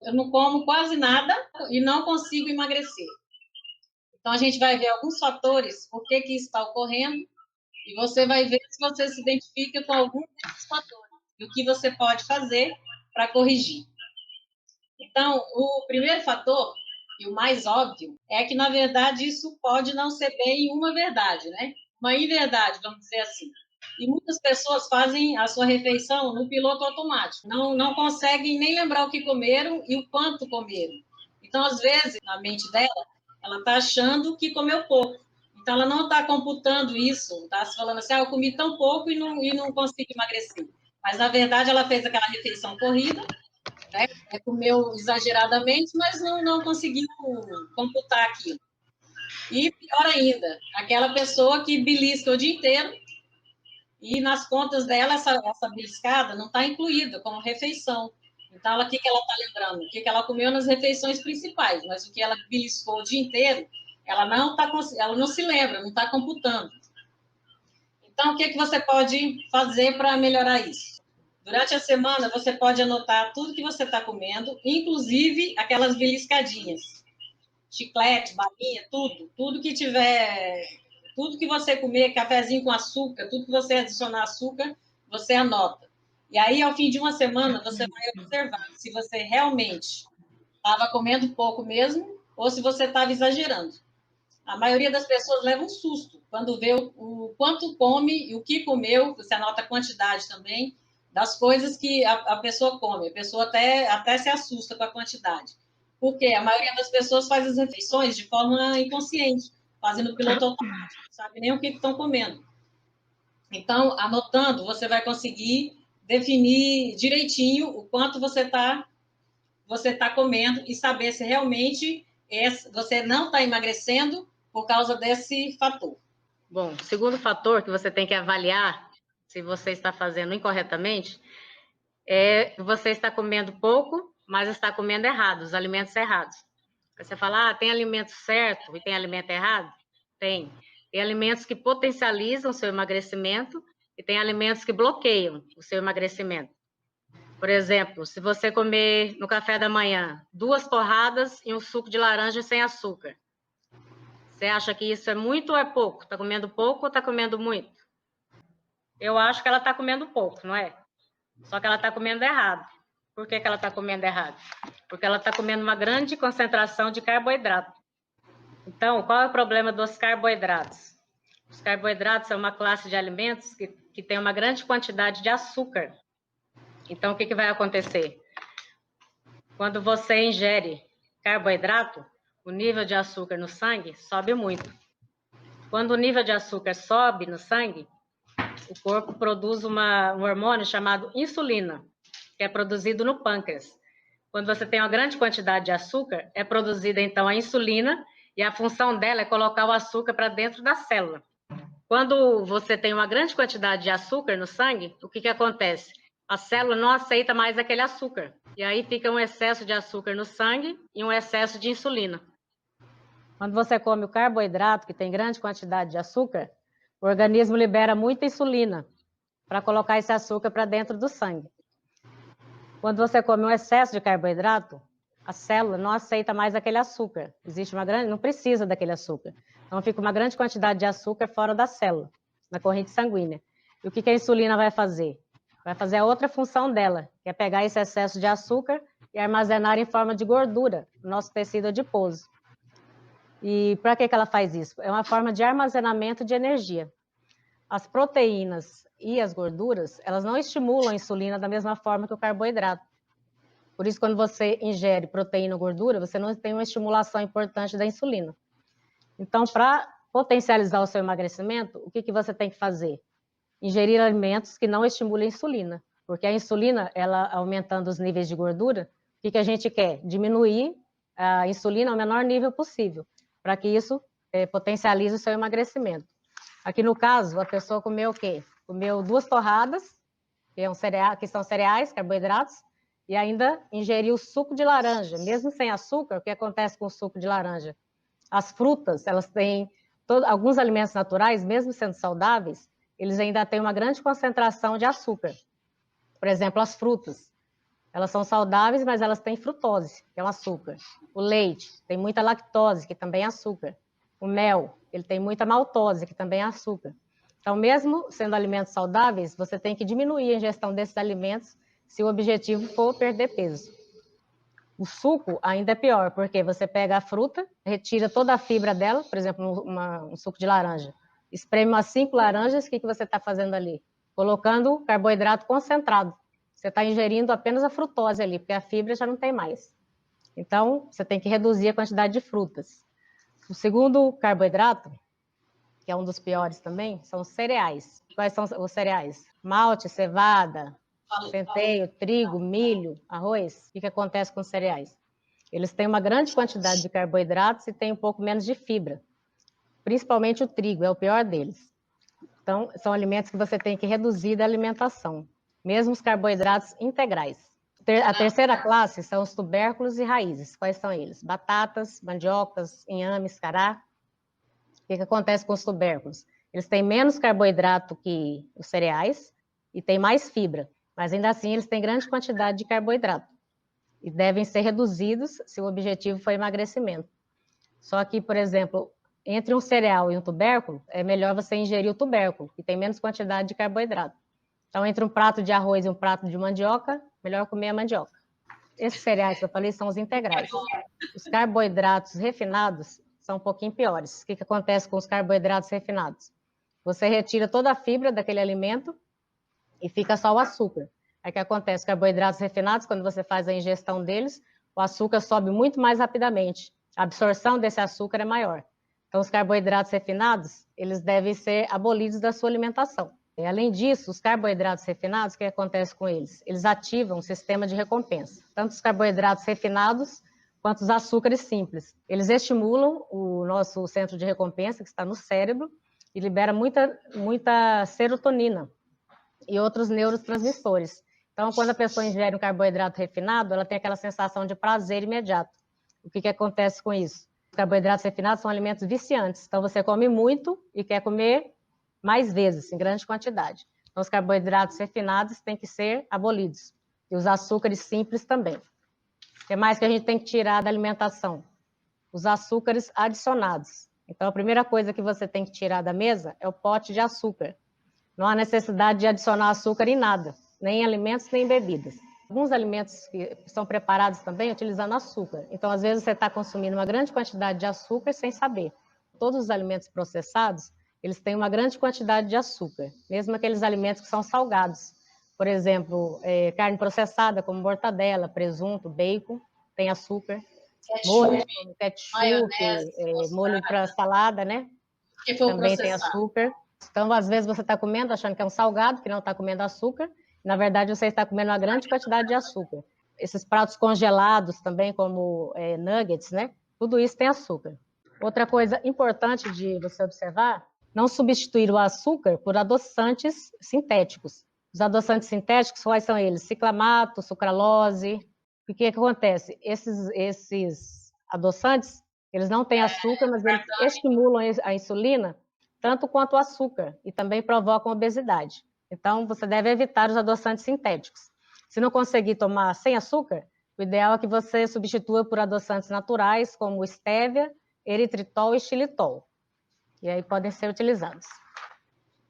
Eu não como quase nada e não consigo emagrecer. Então, a gente vai ver alguns fatores, por que que isso está ocorrendo, e você vai ver se você se identifica com algum desses fatores e o que você pode fazer para corrigir. Então, o primeiro fator, e o mais óbvio, é que, na verdade, isso pode não ser bem uma verdade, né? Uma inverdade, vamos dizer assim. E muitas pessoas fazem a sua refeição no piloto automático. Não conseguem nem lembrar o que comeram e o quanto comeram. Então, às vezes, na mente dela, ela está achando que comeu pouco. Então, ela não está computando isso, está se falando assim, eu comi tão pouco e não consigo emagrecer. Mas, na verdade, ela fez aquela refeição corrida, né? Comeu exageradamente, mas não conseguiu computar aquilo. E pior ainda, aquela pessoa que belisca o dia inteiro e nas contas dela essa beliscada não está incluída como refeição. Então, o que ela está lembrando? O que ela comeu nas refeições principais, mas o que ela beliscou o dia inteiro, ela não se lembra, não está computando. Então, o que você pode fazer para melhorar isso? Durante a semana, você pode anotar tudo que você está comendo, inclusive aquelas beliscadinhas. Chiclete, balinha, tudo que tiver, tudo que você comer, cafezinho com açúcar, tudo que você adicionar açúcar, você anota. E aí, ao fim de uma semana, você vai observar se você realmente estava comendo pouco mesmo ou se você estava exagerando. A maioria das pessoas leva um susto quando vê o quanto come e o que comeu, você anota a quantidade também das coisas que a pessoa come. A pessoa até se assusta com a quantidade. Porque a maioria das pessoas faz as refeições de forma inconsciente, fazendo piloto automático, não sabe nem o que estão comendo. Então, anotando, você vai conseguir definir direitinho o quanto você tá comendo e saber se realmente você não está emagrecendo por causa desse fator. Bom, o segundo fator que você tem que avaliar se você está fazendo incorretamente é que você está comendo pouco, mas está comendo errado, os alimentos errados. Você fala, tem alimento certo e tem alimento errado? Tem. Tem alimentos que potencializam o seu emagrecimento e tem alimentos que bloqueiam o seu emagrecimento. Por exemplo, se você comer no café da manhã 2 torradas e um suco de laranja sem açúcar, você acha que isso é muito ou é pouco? Está comendo pouco ou está comendo muito? Eu acho que ela está comendo pouco, não é? Só que ela está comendo errado. Por que ela está comendo errado? Porque ela está comendo uma grande concentração de carboidrato. Então, qual é o problema dos carboidratos? Os carboidratos são uma classe de alimentos que tem uma grande quantidade de açúcar. Então, o que vai acontecer? Quando você ingere carboidrato, o nível de açúcar no sangue sobe muito. Quando o nível de açúcar sobe no sangue, o corpo produz um hormônio chamado insulina, que é produzido no pâncreas. Quando você tem uma grande quantidade de açúcar, é produzida então a insulina e a função dela é colocar o açúcar para dentro da célula. Quando você tem uma grande quantidade de açúcar no sangue, o que acontece? A célula não aceita mais aquele açúcar. E aí fica um excesso de açúcar no sangue e um excesso de insulina. Quando você come o carboidrato, que tem grande quantidade de açúcar, o organismo libera muita insulina para colocar esse açúcar para dentro do sangue. Quando você come um excesso de carboidrato, a célula não aceita mais aquele açúcar. Existe uma grande, não precisa daquele açúcar. Então fica uma grande quantidade de açúcar fora da célula, na corrente sanguínea. E o que a insulina vai fazer? Vai fazer a outra função dela, que é pegar esse excesso de açúcar e armazenar em forma de gordura no nosso tecido adiposo. E para que ela faz isso? É uma forma de armazenamento de energia. As proteínas e as gorduras, elas não estimulam a insulina da mesma forma que o carboidrato. Por isso, quando você ingere proteína ou gordura, você não tem uma estimulação importante da insulina. Então, para potencializar o seu emagrecimento, o que você tem que fazer? Ingerir alimentos que não estimulem a insulina. Porque a insulina, ela aumentando os níveis de gordura, o que a gente quer? Diminuir a insulina ao menor nível possível, para que isso potencialize o seu emagrecimento. Aqui no caso, a pessoa comeu o quê? Comeu 2 torradas, que são cereais, carboidratos, e ainda ingeriu suco de laranja, mesmo sem açúcar. O que acontece com o suco de laranja? As frutas, elas têm alguns alimentos naturais, mesmo sendo saudáveis, eles ainda têm uma grande concentração de açúcar. Por exemplo, as frutas. Elas são saudáveis, mas elas têm frutose, que é um açúcar. O leite tem muita lactose, que também é açúcar. O mel, ele tem muita maltose, que também é açúcar. Então, mesmo sendo alimentos saudáveis, você tem que diminuir a ingestão desses alimentos se o objetivo for perder peso. O suco ainda é pior, porque você pega a fruta, retira toda a fibra dela, por exemplo, um suco de laranja. Espreme umas 5 laranjas, o que você está fazendo ali? Colocando carboidrato concentrado. Você está ingerindo apenas a frutose ali, porque a fibra já não tem mais. Então, você tem que reduzir a quantidade de frutas. O segundo carboidrato, que é um dos piores também, são os cereais. Quais são os cereais? Malte, cevada, centeio, trigo, milho, arroz. O que acontece com os cereais? Eles têm uma grande quantidade de carboidratos e têm um pouco menos de fibra. Principalmente o trigo, é o pior deles. Então, são alimentos que você tem que reduzir da alimentação, mesmo os carboidratos integrais. A terceira classe são os tubérculos e raízes. Quais são eles? Batatas, mandiocas, inhames, cará. O que acontece com os tubérculos? Eles têm menos carboidrato que os cereais e têm mais fibra, mas ainda assim eles têm grande quantidade de carboidrato e devem ser reduzidos se o objetivo for emagrecimento. Só que, por exemplo, entre um cereal e um tubérculo, é melhor você ingerir o tubérculo, que tem menos quantidade de carboidrato. Então, entre um prato de arroz e um prato de mandioca, melhor comer a mandioca. Esses cereais que eu falei são os integrais. Os carboidratos refinados são um pouquinho piores. O que acontece com os carboidratos refinados? Você retira toda a fibra daquele alimento e fica só o açúcar. Aí o que acontece? Carboidratos refinados, quando você faz a ingestão deles, o açúcar sobe muito mais rapidamente. A absorção desse açúcar é maior. Então, os carboidratos refinados, eles devem ser abolidos da sua alimentação. E, além disso, os carboidratos refinados, o que acontece com eles? Eles ativam o sistema de recompensa. Tanto os carboidratos refinados, quanto os açúcares simples. Eles estimulam o nosso centro de recompensa, que está no cérebro, e libera muita serotonina e outros neurotransmissores. Então, quando a pessoa ingere um carboidrato refinado, ela tem aquela sensação de prazer imediato. O que acontece com isso? Os carboidratos refinados são alimentos viciantes. Então, você come muito e quer comer mais vezes, em grande quantidade. Então, os carboidratos refinados têm que ser abolidos. E os açúcares simples também. O que mais que a gente tem que tirar da alimentação? Os açúcares adicionados. Então, a primeira coisa que você tem que tirar da mesa é o pote de açúcar. Não há necessidade de adicionar açúcar em nada, nem em alimentos, nem em bebidas. Alguns alimentos que são preparados também utilizando açúcar. Então, às vezes, você está consumindo uma grande quantidade de açúcar sem saber. Todos os alimentos processados, eles têm uma grande quantidade de açúcar, mesmo aqueles alimentos que são salgados. Por exemplo, carne processada, como mortadela, presunto, bacon, tem açúcar. Molho como ketchup, molho para salada, né? Que foi também tem processado. açúcar. Então, às vezes, você está comendo achando que é um salgado, que não está comendo açúcar. Na verdade, você está comendo uma grande quantidade de açúcar. Esses pratos congelados também, como nuggets, né? Tudo isso tem açúcar. Outra coisa importante de você observar, não substituir o açúcar por adoçantes sintéticos. Os adoçantes sintéticos, quais são eles? Ciclamato, sucralose. O que acontece? Esses adoçantes, eles não têm açúcar, mas eles estimulam a insulina tanto quanto o açúcar, e também provocam obesidade. Então, você deve evitar os adoçantes sintéticos. Se não conseguir tomar sem açúcar, o ideal é que você substitua por adoçantes naturais, como estévia, eritritol e xilitol. E aí podem ser utilizados.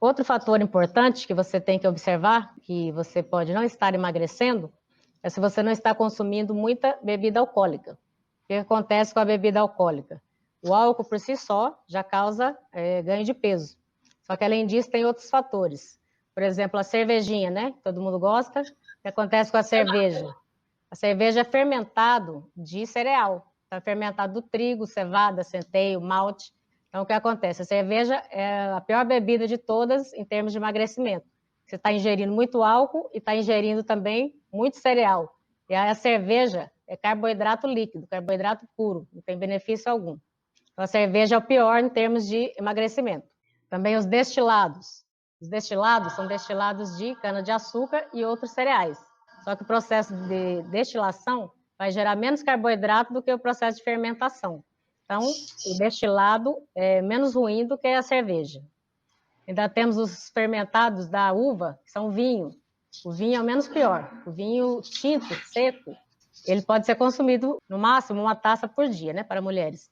Outro fator importante que você tem que observar, que você pode não estar emagrecendo, é se você não está consumindo muita bebida alcoólica. O que acontece com a bebida alcoólica? O álcool por si só já causa ganho de peso. Só que além disso tem outros fatores. Por exemplo, a cervejinha, né? Todo mundo gosta. O que acontece com a cerveja? A cerveja é fermentado de cereal. Então, é fermentado do trigo, cevada, centeio, malte. Então, o que acontece? A cerveja é a pior bebida de todas em termos de emagrecimento. Você está ingerindo muito álcool e está ingerindo também muito cereal. E a cerveja é carboidrato líquido, carboidrato puro, não tem benefício algum. Então, a cerveja é o pior em termos de emagrecimento. Também os destilados. Os destilados são destilados de cana-de-açúcar e outros cereais. Só que o processo de destilação vai gerar menos carboidrato do que o processo de fermentação. Então, o destilado é menos ruim do que a cerveja. Ainda temos os fermentados da uva, que são vinho. O vinho é o menos pior. O vinho tinto, seco, ele pode ser consumido no máximo uma taça por dia, né, para mulheres.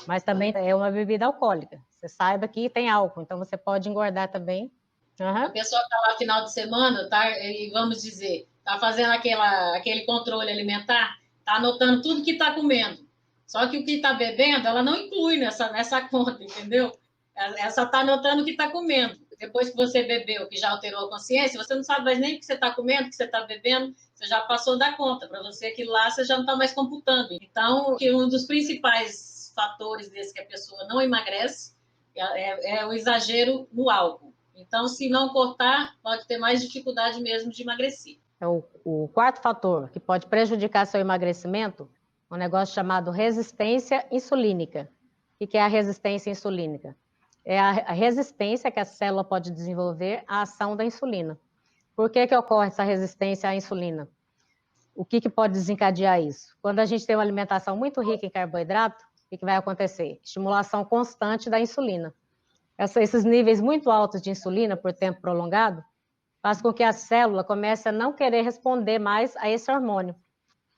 Mas também é uma bebida alcoólica. Você saiba que tem álcool, então você pode engordar também. A pessoa está lá final de semana, tá, e vamos dizer, está fazendo aquele controle alimentar, está anotando tudo que está comendo. Só que o que está bebendo, ela não inclui nessa conta, entendeu? Ela só está anotando o que está comendo. Depois que você bebeu, que já alterou a consciência, você não sabe mais nem o que você está comendo, o que você está bebendo, você já passou da conta. Para você, aquilo lá, você já não está mais computando. Então, um dos principais fatores desse que a pessoa não emagrece é o exagero no álcool. Então, se não cortar, pode ter mais dificuldade mesmo de emagrecer. O quarto fator que pode prejudicar seu emagrecimento é um negócio chamado resistência insulínica. O que é a resistência insulínica? É a resistência que a célula pode desenvolver à ação da insulina. Por que ocorre essa resistência à insulina? O que pode desencadear isso? Quando a gente tem uma alimentação muito rica em carboidrato, o que vai acontecer? Estimulação constante da insulina. Esses níveis muito altos de insulina por tempo prolongado faz com que a célula comece a não querer responder mais a esse hormônio.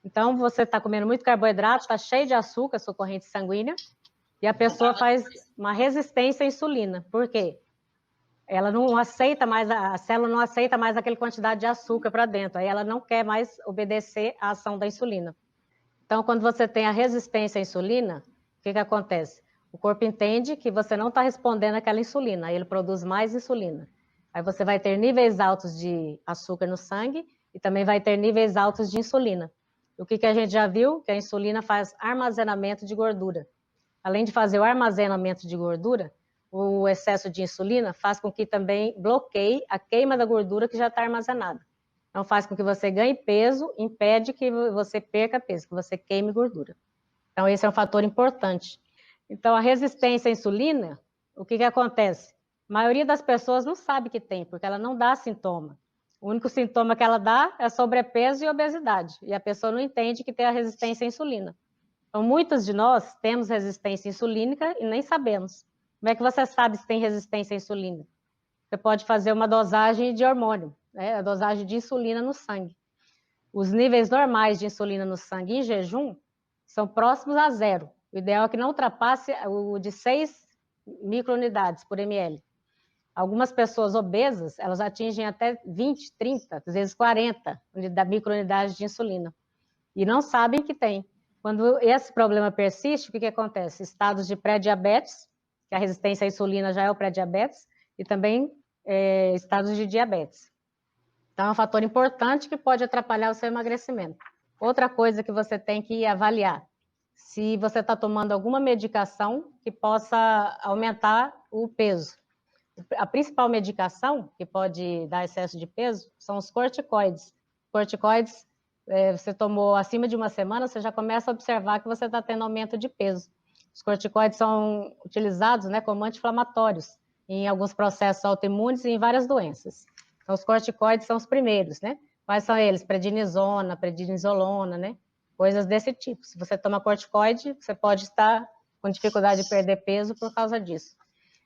Então, você está comendo muito carboidrato, está cheio de açúcar, sua corrente sanguínea, e a pessoa faz uma resistência à insulina. Por quê? Ela não aceita mais, a célula não aceita mais aquela quantidade de açúcar para dentro, aí ela não quer mais obedecer à ação da insulina. Então, quando você tem a resistência à insulina, o que acontece? O corpo entende que você não está respondendo àquela insulina, aí ele produz mais insulina. Aí você vai ter níveis altos de açúcar no sangue e também vai ter níveis altos de insulina. O que a gente já viu? Que a insulina faz armazenamento de gordura. Além de fazer o armazenamento de gordura, o excesso de insulina faz com que também bloqueie a queima da gordura que já está armazenada. Então, faz com que você ganhe peso, impede que você perca peso, que você queime gordura. Então, esse é um fator importante. Então, a resistência à insulina, o que acontece? A maioria das pessoas não sabe que tem, porque ela não dá sintoma. O único sintoma que ela dá é sobrepeso e obesidade. E a pessoa não entende que tem a resistência à insulina. Então, muitos de nós temos resistência insulínica e nem sabemos. Como é que você sabe se tem resistência à insulina? Você pode fazer uma dosagem de hormônio, né? A dosagem de insulina no sangue. Os níveis normais de insulina no sangue em jejum são próximos a zero. O ideal é que não ultrapasse o de 6 microunidades por ml. Algumas pessoas obesas, elas atingem até 20, 30, às vezes 40 microunidades de insulina. E não sabem que tem. Quando esse problema persiste, o que acontece? Estados de pré-diabetes, que a resistência à insulina já é o pré-diabetes, e também estados de diabetes. Então, é um fator importante que pode atrapalhar o seu emagrecimento. Outra coisa que você tem que avaliar, se você está tomando alguma medicação que possa aumentar o peso. A principal medicação que pode dar excesso de peso são os corticoides. Corticoides, você tomou acima de uma semana, você já começa a observar que você está tendo aumento de peso. Os corticoides são utilizados, né, como anti-inflamatórios em alguns processos autoimunes e em várias doenças. Então, os corticoides são os primeiros, né? Quais são eles? Prednisona, prednisolona, né? Coisas desse tipo. Se você toma corticoide, você pode estar com dificuldade de perder peso por causa disso.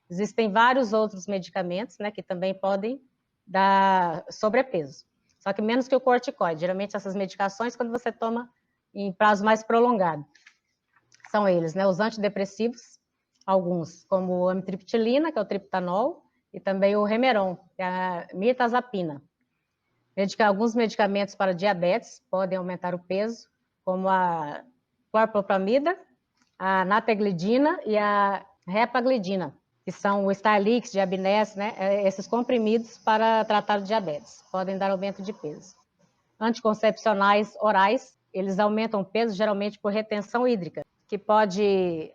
Existem vários outros medicamentos, né, que também podem dar sobrepeso. Só que menos que o corticoide. Geralmente, essas medicações, quando você toma em prazo mais prolongado, são eles, né? Os antidepressivos, alguns, como o amitriptilina, que é o triptanol, e também o Remeron, que é a mirtazapina. Alguns medicamentos para diabetes podem aumentar o peso, como a clorpropamida, a napeglidina e a repaglidina, que são o Starlix, Diabinese, né? Esses comprimidos para tratar o diabetes, podem dar aumento de peso. Anticoncepcionais orais, eles aumentam o peso geralmente por retenção hídrica, que pode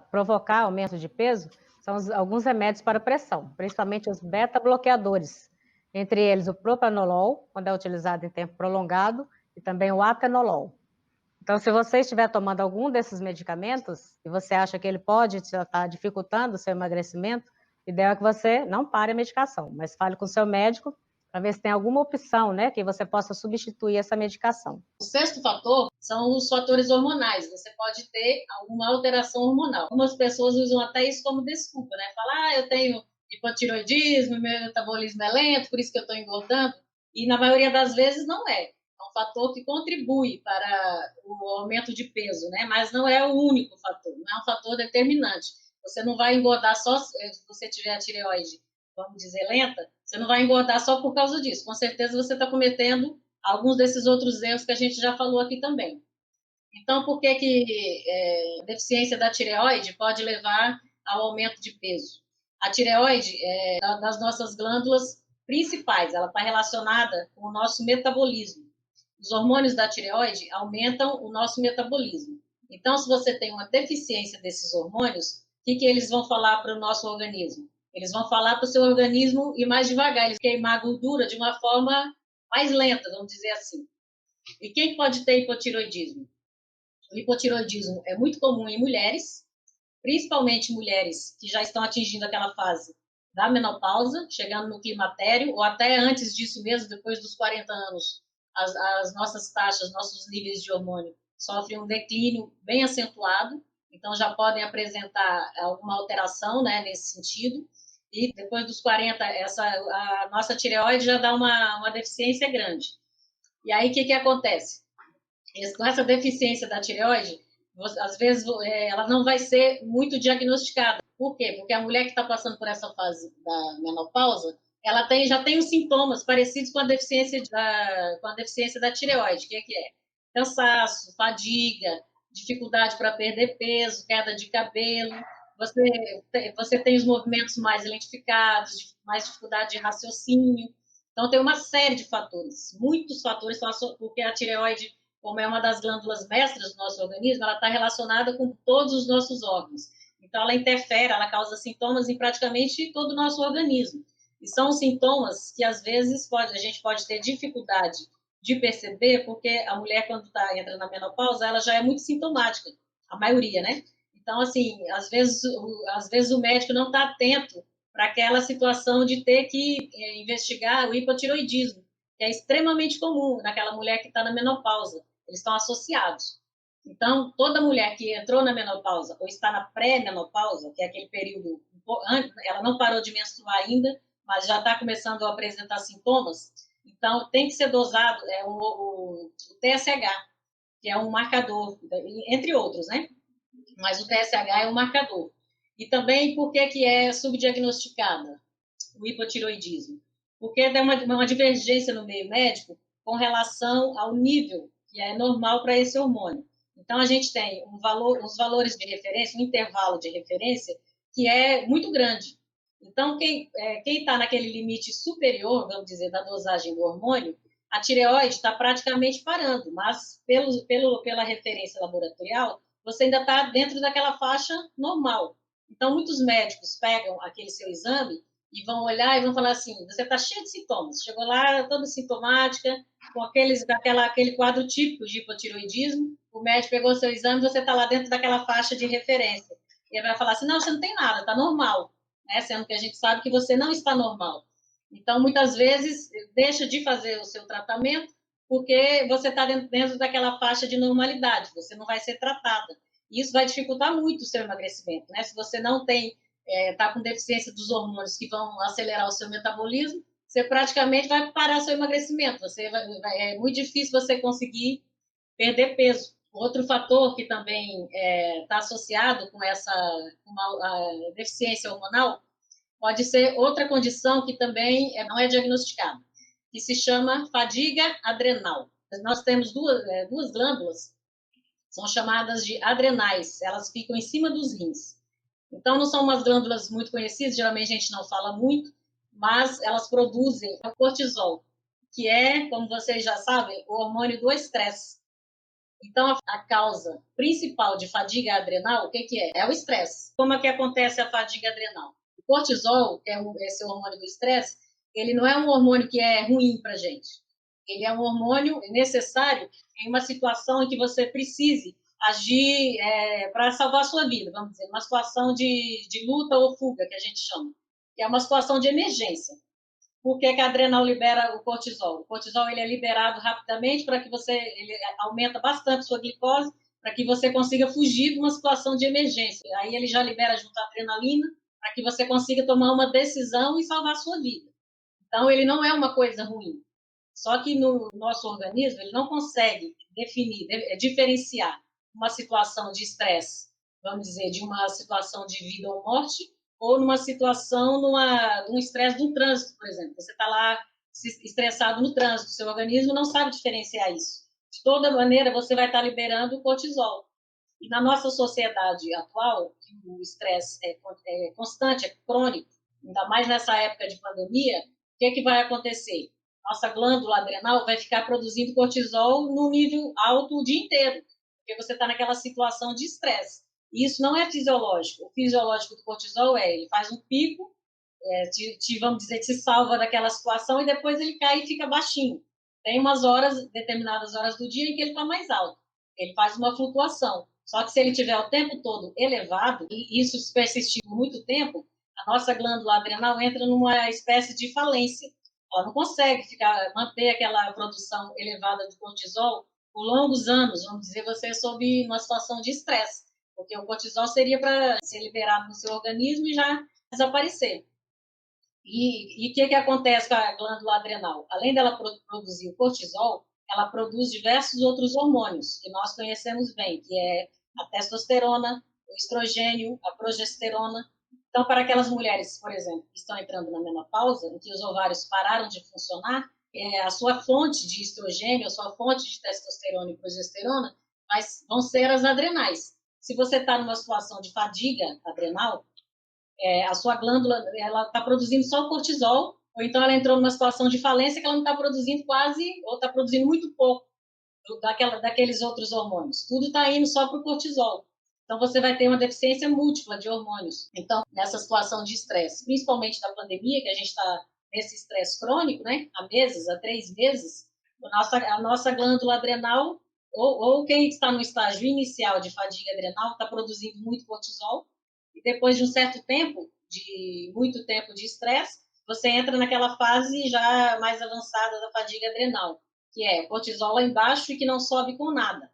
provocar aumento de peso, são alguns remédios para pressão, principalmente os beta-bloqueadores, entre eles o propranolol, quando é utilizado em tempo prolongado, e também o atenolol. Então, se você estiver tomando algum desses medicamentos e você acha que ele pode estar dificultando o seu emagrecimento, o ideal é que você não pare a medicação, mas fale com o seu médico para ver se tem alguma opção, né, que você possa substituir essa medicação. O sexto fator são os fatores hormonais. Você pode ter alguma alteração hormonal. Algumas pessoas usam até isso como desculpa, né? Falar, eu tenho hipotireoidismo, meu metabolismo é lento, por isso que eu estou engordando. E na maioria das vezes não é. É um fator que contribui para o aumento de peso, né? Mas não é o único fator, não é um fator determinante. Você não vai engordar só se você tiver a tireoide, vamos dizer, lenta, você não vai engordar só por causa disso. Com certeza você está cometendo alguns desses outros erros que a gente já falou aqui também. Então, por que a deficiência da tireoide pode levar ao aumento de peso? A tireoide é das nossas glândulas principais, ela está relacionada com o nosso metabolismo. Os hormônios da tireoide aumentam o nosso metabolismo. Então, se você tem uma deficiência desses hormônios, o que eles vão falar para o nosso organismo? Eles vão falar para o seu organismo ir mais devagar, eles queimar a gordura de uma forma mais lenta, vamos dizer assim. E quem pode ter hipotireoidismo? O hipotireoidismo é muito comum em mulheres, principalmente mulheres que já estão atingindo aquela fase da menopausa, chegando no climatério, ou até antes disso mesmo, depois dos 40 anos, as nossas taxas, nossos níveis de hormônio sofrem um declínio bem acentuado, então já podem apresentar alguma alteração, né, nesse sentido. E depois dos 40, a nossa tireoide já dá uma deficiência grande. E aí, o que acontece? Com essa deficiência da tireoide, às vezes ela não vai ser muito diagnosticada. Por quê? Porque a mulher que está passando por essa fase da menopausa, ela já tem os sintomas parecidos com a deficiência da tireoide. O que é? Cansaço, fadiga, dificuldade para perder peso, queda de cabelo, você tem os movimentos mais lentificados, mais dificuldade de raciocínio. Então, tem uma série de fatores, muitos fatores, porque a tireoide, como é uma das glândulas mestras do nosso organismo, ela está relacionada com todos os nossos órgãos. Então, ela interfere, ela causa sintomas em praticamente todo o nosso organismo. E são sintomas que, às vezes, a gente pode ter dificuldade de perceber, porque a mulher, quando entra na menopausa, ela já é muito sintomática, a maioria, né? Então, assim, às vezes o médico não está atento para aquela situação de ter que investigar o hipotireoidismo, que é extremamente comum naquela mulher que está na menopausa. Eles estão associados. Então, toda mulher que entrou na menopausa ou está na pré-menopausa, que é aquele período, ela não parou de menstruar ainda, mas já está começando a apresentar sintomas, então tem que ser dosado o TSH, que é um marcador, entre outros, né? Mas o TSH é um marcador. E também por que é subdiagnosticada o hipotireoidismo? Porque tem uma divergência no meio médico com relação ao nível que é normal para esse hormônio. Então, a gente tem os valores de referência, um intervalo de referência que é muito grande. Então, quem está naquele limite superior, vamos dizer, da dosagem do hormônio, a tireoide está praticamente parando, mas pela referência laboratorial, você ainda está dentro daquela faixa normal. Então, muitos médicos pegam aquele seu exame e vão olhar e vão falar assim, você está cheio de sintomas, chegou lá toda sintomática, com aquele quadro típico de hipotireoidismo, o médico pegou seu exame, você está lá dentro daquela faixa de referência. E ele vai falar assim, não, você não tem nada, está normal, né? Sendo que a gente sabe que você não está normal. Então, muitas vezes, deixa de fazer o seu tratamento porque você está dentro daquela faixa de normalidade, você não vai ser tratada. E isso vai dificultar muito o seu emagrecimento, né? Se você não está com deficiência dos hormônios que vão acelerar o seu metabolismo, você praticamente vai parar seu emagrecimento. É muito difícil você conseguir perder peso. Outro fator que também está associado com a deficiência hormonal pode ser outra condição que também não é diagnosticada, que se chama fadiga adrenal. Nós temos duas glândulas, são chamadas de adrenais, elas ficam em cima dos rins. Então, não são umas glândulas muito conhecidas, geralmente a gente não fala muito, mas elas produzem o cortisol, que é, como vocês já sabem, o hormônio do estresse. Então, a causa principal de fadiga adrenal, o que é? É o estresse. Como é que acontece a fadiga adrenal? O cortisol, que é esse hormônio do estresse, ele não é um hormônio que é ruim para a gente. Ele é um hormônio necessário em uma situação em que você precise agir para salvar a sua vida, vamos dizer, uma situação de luta ou fuga, que a gente chama. Que é uma situação de emergência. Por que a adrenal libera o cortisol? O cortisol ele é liberado rapidamente para que ele aumenta bastante a sua glicose, para que você consiga fugir de uma situação de emergência. Aí ele já libera junto à adrenalina, para que você consiga tomar uma decisão e salvar a sua vida. Então, ele não é uma coisa ruim. Só que no nosso organismo, ele não consegue definir, diferenciar uma situação de estresse, vamos dizer, de uma situação de vida ou morte, ou numa situação, num estresse de um trânsito, por exemplo. Você está lá estressado no trânsito, seu organismo não sabe diferenciar isso. De toda maneira, você vai estar liberando o cortisol. E na nossa sociedade atual, o estresse é constante, é crônico, ainda mais nessa época de pandemia, o que vai acontecer? Nossa glândula adrenal vai ficar produzindo cortisol no nível alto o dia inteiro, porque você está naquela situação de estresse. E isso não é fisiológico. O fisiológico do cortisol ele faz um pico, vamos dizer, te salva daquela situação e depois ele cai e fica baixinho. Tem umas horas, determinadas horas do dia, em que ele está mais alto. Ele faz uma flutuação. Só que se ele tiver o tempo todo elevado, e isso se persistir por muito tempo, a nossa glândula adrenal entra numa espécie de falência. Ela não consegue manter aquela produção elevada de cortisol por longos anos, vamos dizer, você sob uma situação de estresse, porque o cortisol seria para ser liberado no seu organismo e já desaparecer. E o que acontece com a glândula adrenal? Além dela produzir o cortisol, ela produz diversos outros hormônios que nós conhecemos bem, que é a testosterona, o estrogênio, a progesterona. Então, para aquelas mulheres, por exemplo, que estão entrando na menopausa, em que os ovários pararam de funcionar, a sua fonte de estrogênio, a sua fonte de testosterona e progesterona vão ser as adrenais. Se você está numa situação de fadiga adrenal, a sua glândula ela está produzindo só o cortisol, ou então ela entrou numa situação de falência que ela não está produzindo quase, ou está produzindo muito pouco daqueles outros hormônios. Tudo está indo só para o cortisol. Então, você vai ter uma deficiência múltipla de hormônios. Então, nessa situação de estresse, principalmente da pandemia, que a gente está nesse estresse crônico, né, há meses, há 3 meses, a nossa glândula adrenal, ou quem está no estágio inicial de fadiga adrenal, está produzindo muito cortisol, e depois de um certo tempo, de muito tempo de estresse, você entra naquela fase já mais avançada da fadiga adrenal, que é cortisol lá embaixo e que não sobe com nada.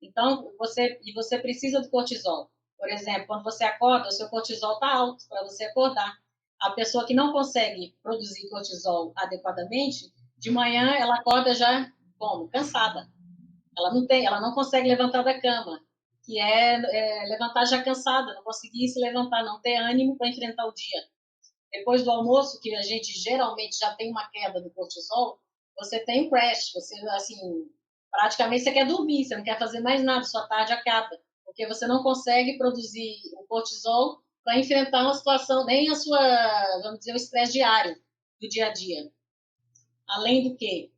Então, você precisa do cortisol. Por exemplo, quando você acorda, o seu cortisol está alto para você acordar. A pessoa que não consegue produzir cortisol adequadamente, de manhã ela acorda já, como, cansada. Ela não consegue levantar da cama, que levantar já cansada, não conseguir se levantar, não ter ânimo para enfrentar o dia. Depois do almoço, que a gente geralmente já tem uma queda do cortisol, você tem um crash, você, assim, praticamente você quer dormir, você não quer fazer mais nada, sua tarde acaba, porque você não consegue produzir o cortisol para enfrentar uma situação, nem a sua, vamos dizer, o estresse diário do dia a dia. Além do que,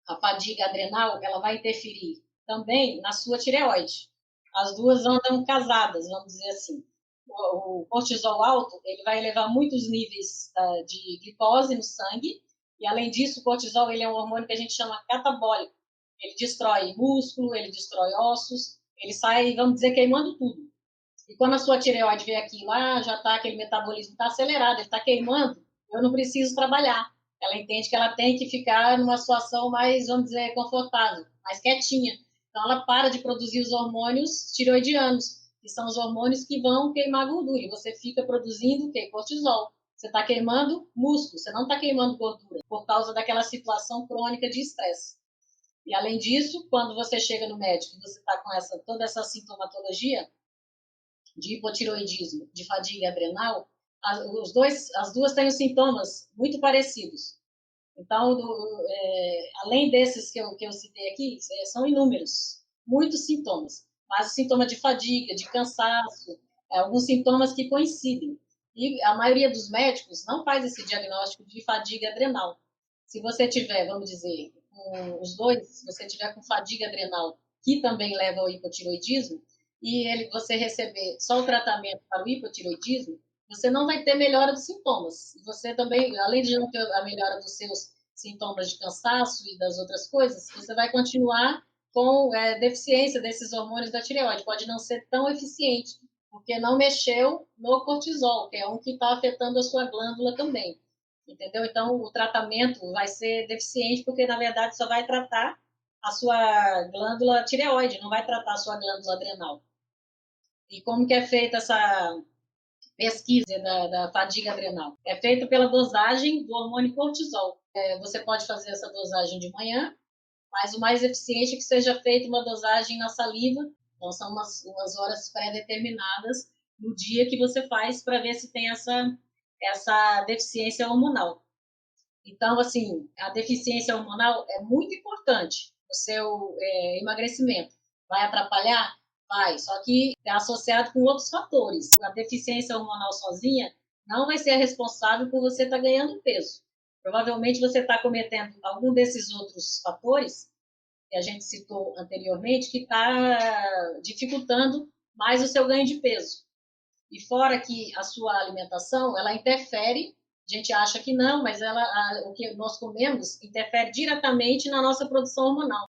a fadiga adrenal, ela vai interferir também na sua tireoide. As duas andam casadas, vamos dizer assim. O cortisol alto, ele vai elevar muitos níveis de glicose no sangue, e além disso, o cortisol ele é um hormônio que a gente chama catabólico. Ele destrói músculo, ele destrói ossos, ele sai, vamos dizer, queimando tudo. E quando a sua tireoide vê aquilo, já está aquele metabolismo está acelerado, ele está queimando, eu não preciso trabalhar. Ela entende que ela tem que ficar numa situação mais, vamos dizer, confortável, mais quietinha. Então, ela para de produzir os hormônios tireoidianos, que são os hormônios que vão queimar gordura. E você fica produzindo o quê? Cortisol. Você está queimando músculo, você não está queimando gordura, por causa daquela situação crônica de estresse. E, além disso, quando você chega no médico e você está com toda essa sintomatologia de hipotireoidismo, de fadiga adrenal, as duas têm os sintomas muito parecidos. Então, além desses que eu citei aqui, são inúmeros, muitos sintomas. Mas o sintoma de fadiga, de cansaço, alguns sintomas que coincidem. E a maioria dos médicos não faz esse diagnóstico de fadiga adrenal. Se você tiver, vamos dizer, com os dois, se você tiver com fadiga adrenal, que também leva ao hipotireoidismo, e você receber só o tratamento para o hipotireoidismo, você não vai ter melhora dos sintomas. E você também, além de não ter a melhora dos seus sintomas de cansaço e das outras coisas, você vai continuar com deficiência desses hormônios da tireoide. Pode não ser tão eficiente, porque não mexeu no cortisol, que é um que está afetando a sua glândula também. Entendeu? Então, o tratamento vai ser deficiente, porque, na verdade, só vai tratar a sua glândula tireoide, não vai tratar a sua glândula adrenal. E como que é feita pesquisa da fadiga adrenal. É feita pela dosagem do hormônio cortisol. Você pode fazer essa dosagem de manhã, mas o mais eficiente é que seja feita uma dosagem na saliva. Então, são umas horas pré-determinadas no dia que você faz para ver se tem essa deficiência hormonal. Então, assim, a deficiência hormonal é muito importante no seu emagrecimento. Vai atrapalhar? Vai, só que é associado com outros fatores. A deficiência hormonal sozinha não vai ser responsável por você estar ganhando peso. Provavelmente você está cometendo algum desses outros fatores que a gente citou anteriormente, que está dificultando mais o seu ganho de peso. E fora que a sua alimentação, ela interfere, a gente acha que não, mas o que nós comemos interfere diretamente na nossa produção hormonal.